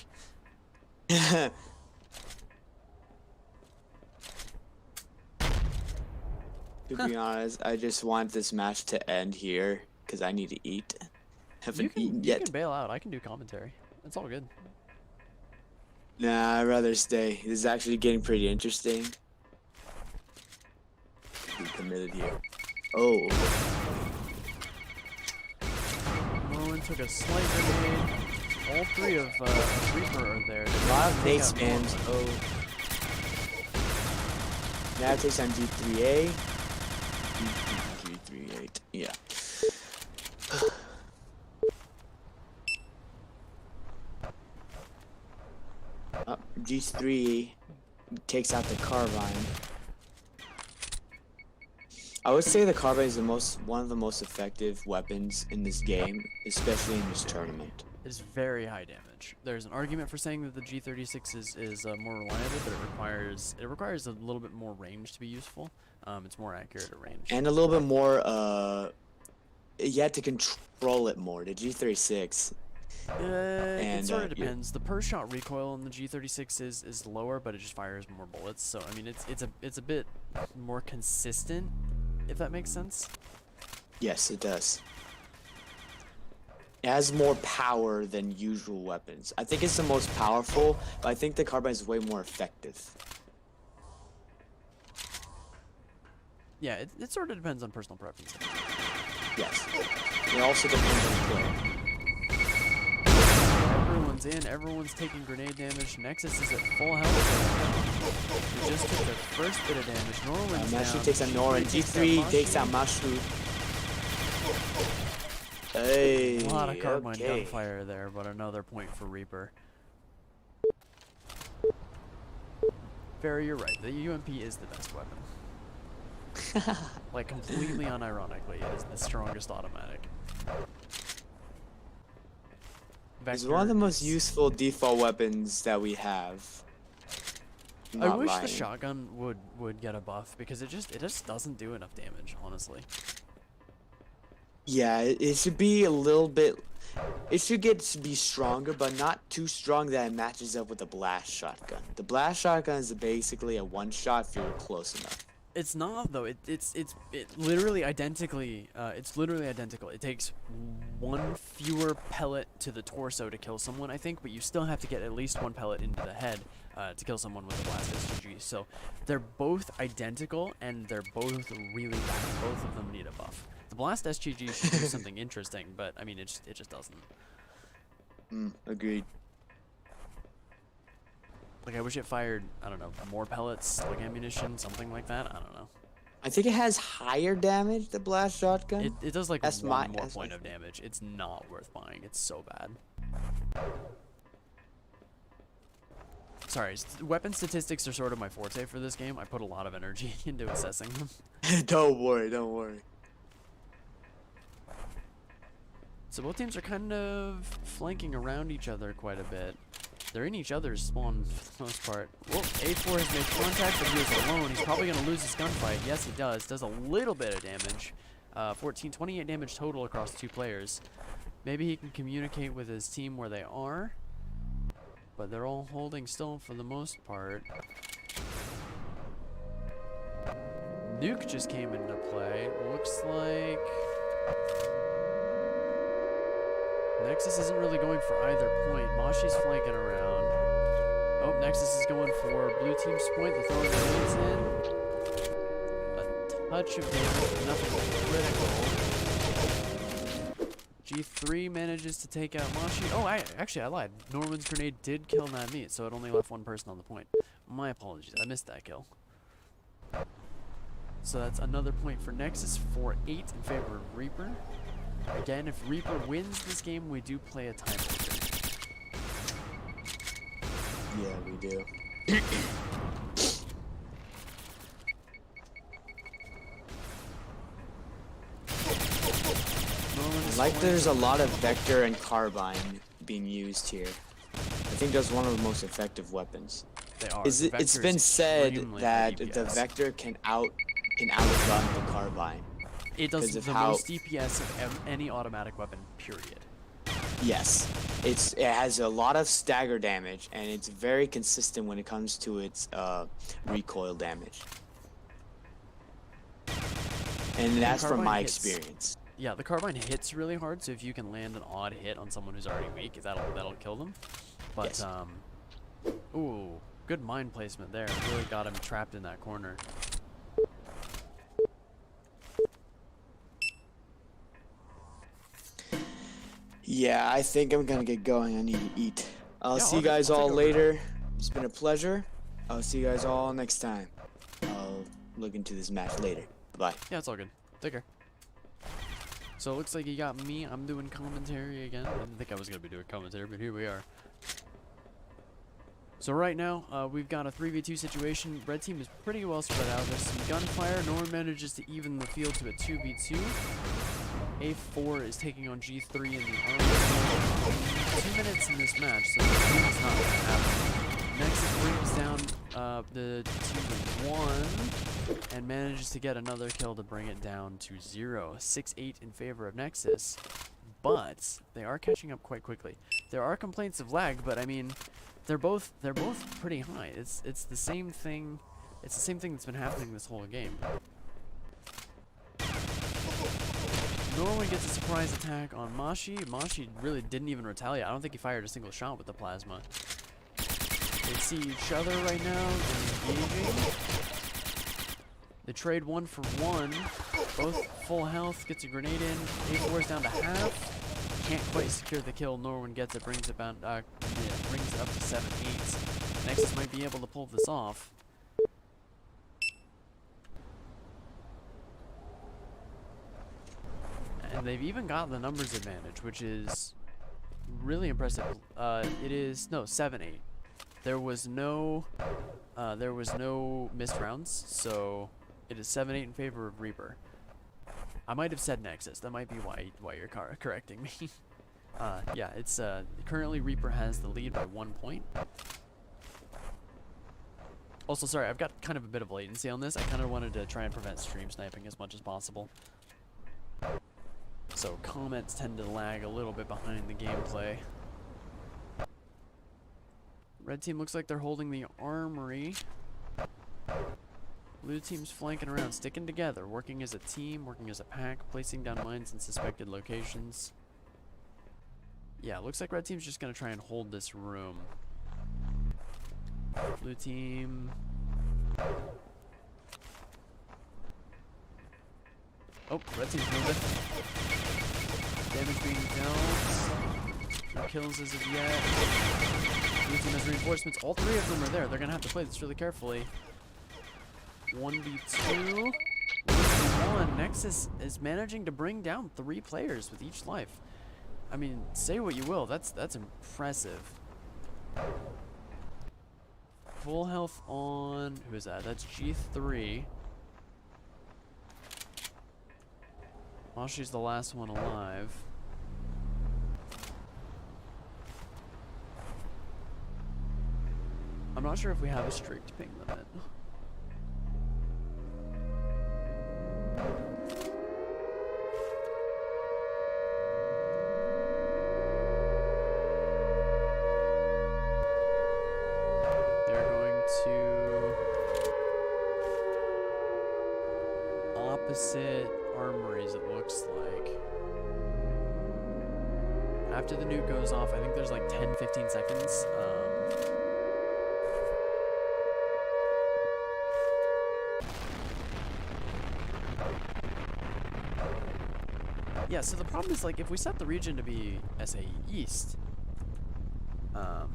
To be honest, I just want this match to end here because I need to eat. Haven't eaten You yet. can bail out. I can do commentary. It's all good. Nah, I'd rather stay. This is actually getting pretty interesting. Be committed here. Oh. Norwin took a slight grenade. All 3 of Reaper are there. A lot of nade Take out spams. Norwin. Oh. Now it takes on G3A. G38. Yeah. G3 takes out the carbine. I would say the carbine is one of the most effective weapons in this game, especially in this tournament. It is very high damage. There's an argument for saying that the G36 is more reliable, but it requires a little bit more range to be useful. It's more accurate at range. And a little bit more, you have to control it more. The G36, It sort of depends. The per shot recoil on the G36 is lower, but it just fires more bullets. So I mean, it's a bit more consistent, if that makes sense. Yes, it does. It has more power than usual weapons. I think it's the most powerful, but I think the carbine is way more effective. Yeah, it sort of depends on personal preference. Yes. It also depends on the player. Everyone's in, everyone's taking grenade damage. Nexus is at full health. We just took the first bit of damage. Norwin's down. Mahshiuhd takes out Norwin. G3 takes out Mahshiuhd. Hey, A lot of carbine okay. gunfire there, but another point for Reaper. Barry, you're right. The UMP is the best weapon. Like, completely unironically, it is the strongest automatic. It's one of the most useful default weapons that we have. I Not wish the lying. shotgun would get a buff because it just doesn't do enough damage, honestly. Yeah, it should be a little bit. It should get to be stronger, but not too strong that it matches up with the blast shotgun. The blast shotgun is basically a one shot if you're close enough. It's not though. It's literally identically. It's literally identical. It takes one fewer pellet to the torso to kill someone, I think, but you still have to get at least one pellet into the head to kill someone with a blast STG. So they're both identical and they're both really bad. Both of them need a buff. The blast STG should do something interesting, but I mean, it just doesn't. Agreed. Like, I wish it fired, I don't know, more pellets, like ammunition, something like that. I don't know. I think it has higher damage, the blast shotgun. It does like That's one my- more that's point my- of damage. It's not worth buying. It's so bad. Sorry, weapon statistics are sort of my forte for this game. I put a lot of energy into assessing them. Don't worry, don't worry. So both teams are kind of flanking around each other quite a bit. They're in each other's spawn for the most part. Well, A4 has made contact, but he is alone. He's probably going to lose his gunfight. Yes, he does. Does a little bit of damage. 28 damage total across two players. Maybe he can communicate with his team where they are. But they're all holding still for the most part. Nuke just came into play. Looks like Nexus isn't really going for either point. Mahshiuhd's flanking around. Oh, Nexus is going for blue team's point. The throwing grenades in. A touch of damage, nothing critical. G3 manages to take out Mahshiuhd. Oh, I lied. Norwin's grenade did kill that meat, so it only left one person on the point. My apologies. I missed that kill. So that's another point for Nexus, 4-8 in favor of Reaper. Again, if Reaper wins this game, we do play a tiebreaker. Yeah, we do. Like there's a lot of vector and carbine being used here. I think that's one of the most effective weapons. They are. It's Vector's been said extremely that high the DPS. vector can outrun the carbine. It does 'cause of the how- most DPS of any automatic weapon, period. Yes, it has a lot of stagger damage, and it's very consistent when it comes to its recoil damage. And that's from carbine my hits- experience. Yeah, the carbine hits really hard, so if you can land an odd hit on someone who's already weak, that'll kill them. But Yes. Ooh, good mine placement there. Really got him trapped in that corner. Yeah, I think I'm gonna get going. I need to eat. I'll Yeah, see you I'll guys take all over. later. It's been a pleasure. I'll see you guys all next time. I'll look into this match later. Bye. Yeah, it's all good. Take care. So it looks like you got me. I'm doing commentary again. I didn't think I was gonna be doing commentary, but here we are. So right now, we've got a 3v2 situation. Red team is pretty well spread out. There's some gunfire. Norwin manages to even the field to a 2v2. A4 is taking on G3 in the army. 2 minutes in this match, so it's not going to happen. Nexus brings down the 2-1 and manages to get another kill to bring it down to 0. 6-8 in favor of Nexus. but they are catching up quite quickly. There are complaints of lag, but I mean, they're both pretty high. It's the same thing. It's the same thing that's been happening this whole game. Norwin gets a surprise attack on Mahshiuhd. Mahshiuhd really didn't even retaliate. I don't think he fired a single shot with the plasma. They see each other right now. They're engaging. They trade 1 for 1. Both full health. Gets a grenade in. A4 is down to half. Can't quite secure the kill. Norwin gets it. Brings it up to 7-8. Nexus might be able to pull this off. And they've even got the numbers advantage, which is really impressive. It is 7-8. There was no missed rounds, so it is 7-8 in favor of Reaper. I might have said Nexus. That might be why you're correcting me. Yeah, it's currently Reaper has the lead by 1 point. Also, sorry, I've got kind of a bit of latency on this. I kind of wanted to try and prevent stream sniping as much as possible. So comments tend to lag a little bit behind the gameplay. Red team looks like they're holding the armory. Blue team's flanking around, sticking together, working as a team, working as a pack, placing down mines in suspected locations. Yeah, looks like red team's just gonna try and hold this room. Blue team. Oh, red team's moving. Damage being dealt. No kills as of yet. Blue team has reinforcements. All 3 of them are there. They're gonna have to play this really carefully. 1v2. 1v1. Nexus is managing to bring down 3 players with each life. I mean, say what you will. That's impressive. Full health on... Who is that? That's G3. Mahshiuhd's the last one alive. I'm not sure if we have a strict ping limit. They're going to opposite armories, it looks like. After the nuke goes off, I think there's like 10-15 seconds. Yeah, so the problem is, like, if we set the region to be SA East, if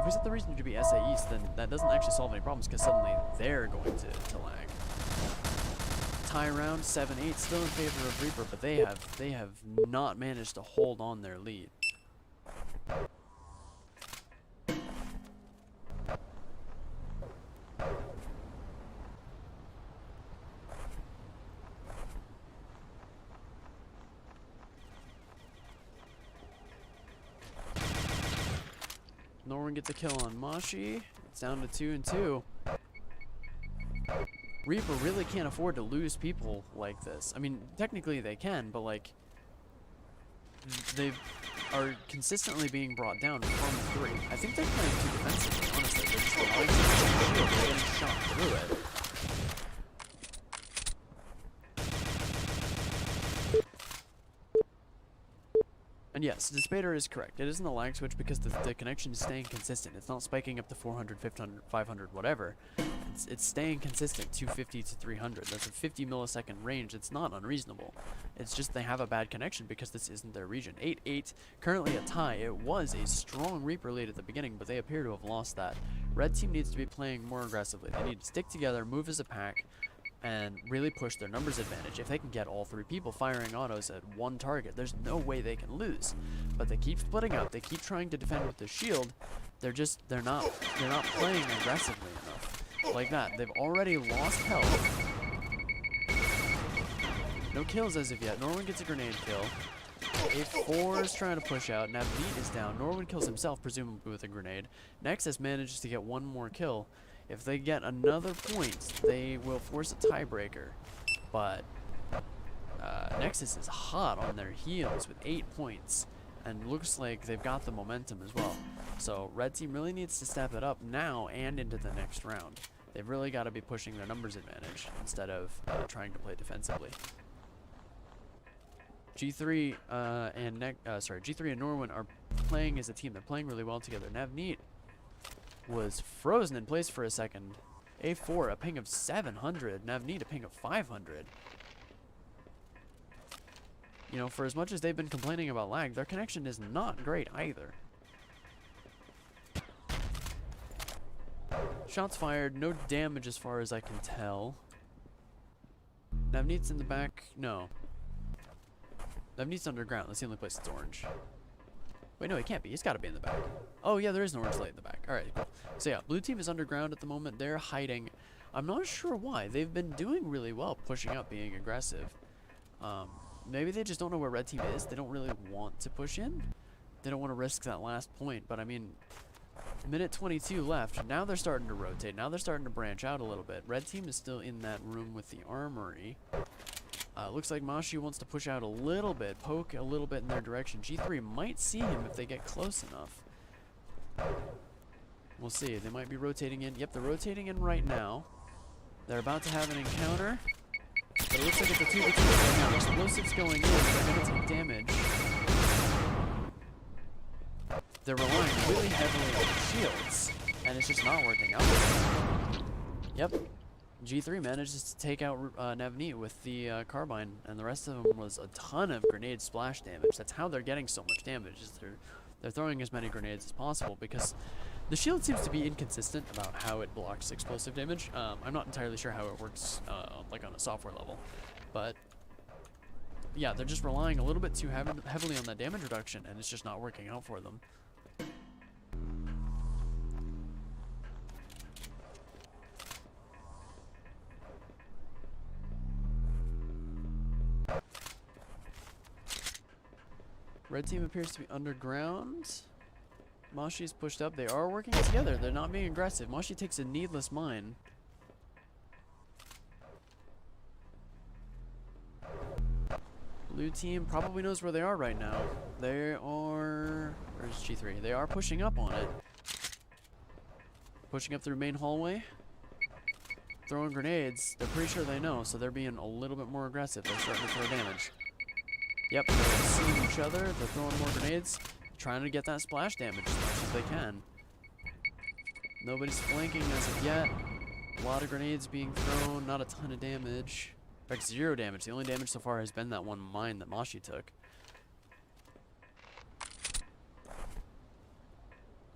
we set the region to be SA East, then that doesn't actually solve any problems, because suddenly they're going to lag. Tie round 7-8, still in favor of Reaper, but they have not managed to hold on their lead. Norwin gets a kill on Mahshiuhd. It's down to 2 and 2. Reaper really can't afford to lose people like this. I mean, technically they can, but like, they are consistently being brought down from 3. I think they're playing too defensively, honestly. They're just allowing shield, they're getting shot through it. And yes, Despater is correct. It isn't a lag switch because the connection is staying consistent. It's not spiking up to 400, 500, 500, whatever. It's staying consistent, 250 to 300. That's a 50 millisecond range. It's not unreasonable. It's just they have a bad connection because this isn't their region. 8-8, currently a tie. It was a strong Reaper lead at the beginning, but they appear to have lost that. Red team needs to be playing more aggressively. They need to stick together, move as a pack, and really push their numbers advantage. If they can get all 3 people firing autos at one target, there's no way they can lose. But they keep splitting up. They keep trying to defend with the shield. They're not playing aggressively enough. Like that. They've already lost health. No kills as of yet. Norwin gets a grenade kill. A4 is trying to push out. Navneet is down. Norwin kills himself, presumably with a grenade. Nexus manages to get 1 more kill. If they get another point, they will force a tiebreaker. But Nexus is hot on their heels with 8 points, and looks like they've got the momentum as well. So red team really needs to step it up now and into the next round. They've really got to be pushing their numbers advantage instead of trying to play defensively. G3 and G3 and Norwin are playing as a team. They're playing really well together. Niqhtszn was frozen in place for a second. A4 a ping of 700. Niqhtszn a ping of 500. You know, for as much as they've been complaining about lag, their connection is not great either. Shots fired, no damage as far as I can tell. Niqhtszn in the back, no. Niqhtszn underground, that's the only place that's orange. Wait, no, he can't be, he's gotta be in the back. Oh yeah, there is an orange light in the back. Alright, cool. So yeah, blue team is underground at the moment, they're hiding. I'm not sure why, they've been doing really well pushing up, being aggressive. Maybe they just don't know where red team is, they don't really want to push in. They don't want to risk that last point, but I mean, minute 22 left. Now they're starting to rotate. Now they're starting to branch out a little bit. Red team is still in that room with the armory. Looks like Mahshiuhd wants to push out a little bit, poke a little bit in their direction. G3 might see him if they get close enough. We'll see. They might be rotating in. Yep, they're rotating in right now. They're about to have an encounter. But it looks like it's a 2v2 right now. Explosives going in. They're going to take damage. They're relying really heavily on shields, and it's just not working out. Yep. G3 manages to take out Niqhtszn with the carbine, and the rest of them was a ton of grenade splash damage. That's how they're getting so much damage, is they're throwing as many grenades as possible, because the shield seems to be inconsistent about how it blocks explosive damage. I'm not entirely sure how it works like on a software level, but yeah, they're just relying a little bit too heavily on that damage reduction, and it's just not working out for them. Red team appears to be underground. Mahshiuhd's pushed up. They are working together. They're not being aggressive. Mahshiuhd takes a needless mine. Blue team probably knows where they are right now. They are... Where's G3? They are pushing up on it. Pushing up through main hallway. Throwing grenades. They're pretty sure they know, so they're being a little bit more aggressive. They're starting to throw damage. Yep, they're seeing each other. They're throwing more grenades. Trying to get that splash damage as much as they can. Nobody's flanking as of yet. A lot of grenades being thrown. Not a ton of damage. In fact, 0 damage. The only damage so far has been that one mine that Mahshiuhd took.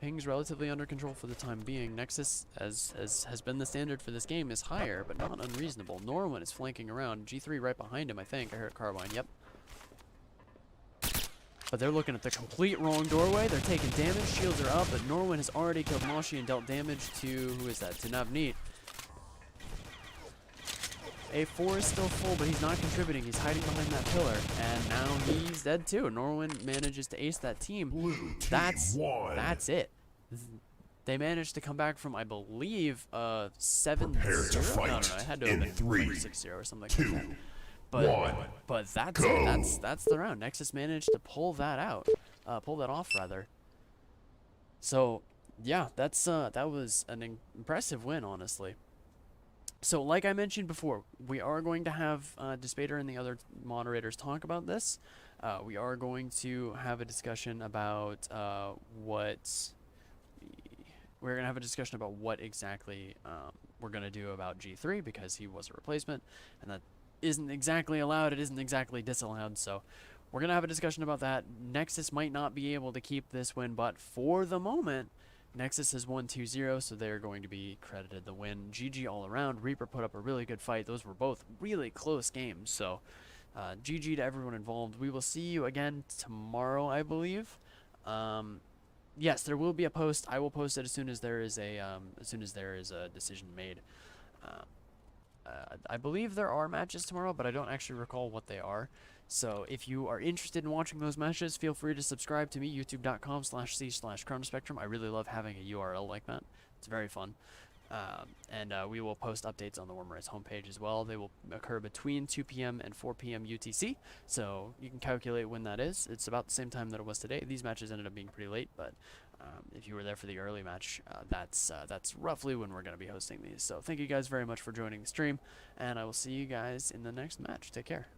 Ping's relatively under control for the time being. Nexus, as has been the standard for this game, is higher, but not unreasonable. Norwin is flanking around. G3 right behind him, I think. I heard a carbine. Yep. But they're looking at the complete wrong doorway. They're taking damage. Shields are up, but Norwin has already killed Mahshiuhd and dealt damage to... Who is that? To Niqhtszn. A4 is still full, but he's not contributing. He's hiding behind that pillar, and now he's dead too. Norwin manages to ace that team. That's it. They managed to come back from, I believe, 7-0. No, it had to have been 6-0 or something like that. But that's it. That's the round. Nexus managed to pull that out, pull that off rather. So yeah, that was an impressive win, honestly. So like I mentioned before, we are going to have Dispater and the other moderators talk about this. We are going to have a discussion about we're going to have a discussion about what exactly we're going to do about G3, because he was a replacement, and that isn't exactly allowed, it isn't exactly disallowed, so we're going to have a discussion about that. Nexus might not be able to keep this win, but for the moment, Nexus has won 2-0, so they're going to be credited the win. GG all around. Reaper put up a really good fight. Those were both really close games, so GG to everyone involved. We will see you again tomorrow, I believe. Yes, there will be a post. I will post it as soon as there is a decision made. I believe there are matches tomorrow, but I don't actually recall what they are. So if you are interested in watching those matches, feel free to subscribe to me, youtube.com/c/chronospectrum. I really love having a URL like that. It's very fun. and we will post updates on the Worm Race homepage as well. They will occur between 2 p.m. and 4 p.m. UTC, so you can calculate when that is. It's about the same time that it was today. These matches ended up being pretty late, but if you were there for the early match, that's roughly when we're going to be hosting these. So thank you guys very much for joining the stream, and I will see you guys in the next match. Take care.